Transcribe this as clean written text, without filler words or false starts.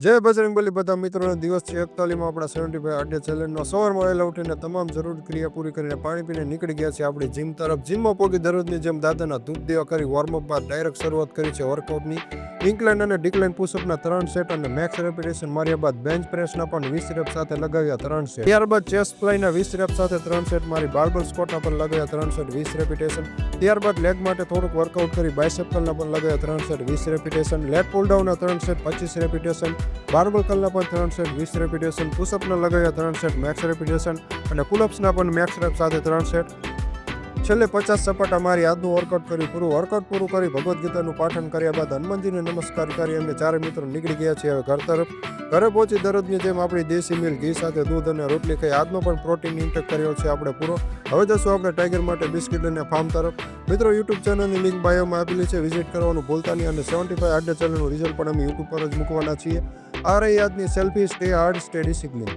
જય બજરંગબલી બધા મિત્રોનો દિવસ છે 41માં આપણા 75 આડે ચેલેન્જનો સવારમાં વહેલા ઉઠીને તમામ જરૂરી ક્રિયા પૂરી કરીને પાણી પીને નીકળી ગયા છે આપણી જીમ તરફ. જીમમાં પોગી દરરોજની જેમ દાદાના દૂધ દેવા કરી વોર્મઅપ બાદ ડાયરેક્ટ શરૂઆત કરી છે વર્કઆઉટની. ઇન્ક્લાઇન અને ડિક્લાઇન પુશઅપના 3 સેટ અને મેક્સ રેપિટેશન માર્યા બાદ બેન્ચ પ્રેસના પણ 20 રેપ સાથે લગાવ્યા 3 સેટ. ત્યારબાદ ચેસ્ટ ફ્લાયના 20 રેપ સાથે 3 સેટ મારી. બાર્બલ સ્કોટના પણ લગાવ્યા 3 સેટ 20 રેપિટેશન. ત્યારબાદ લેગ માટે થોડુંક વર્કઆઉટ કરી બાયસેપ કર્લના પણ લગાવ્યા 3 સેટ 20 રેપિટેશન. લેગ પુલ ડાઉનના 3 સેટ 25 રેપિટેશન. બાર્બલ કર્લના પણ 3 સેટ 20 રેપિટેશન. પુશઅપના લગાવ્યા 3 સેટ મેક્સ રેપિટેશન અને પુલઅપ્સના પણ મેક્સ રેપ સાથે 3 સેટ. છેલ્લે 50 સપાટા મારી આજનું વર્કઆઉટ કર્યું પૂરું. વર્કઆઉટ પૂરું કરી ભગવદ્ ગીતાનું પાઠન કર્યા બાદ હનુમાનજીને નમસ્કાર કરી અમે ચારે મિત્રો નીકળી ગયા છીએ હવે ઘર તરફ. ઘરે પહોંચી દરરોજની જેમ આપણી દેશી મિલ્ક ઘી સાથે દૂધ અને રોટલી ખાઈ આજનો પણ પ્રોટીન ઇન્ટેક કર્યો છે આપણે પૂરો. હવે જશું આપણે ટાઈગર માટે બિસ્કિટ અને ફાર્મ તરફ. મિત્રો યુટ્યુબ ચેનલની લિંક બાયોમાં આપેલી છે, વિઝિટ કરવાનું ભૂલતા નહીં. અને 75 આડે ચેનલનું રિઝલ્ટ પણ અમે યુટ્યુબ પર જ મૂકવાના છીએ. આ રહી આજની selfie. Stay hard, stay discipline.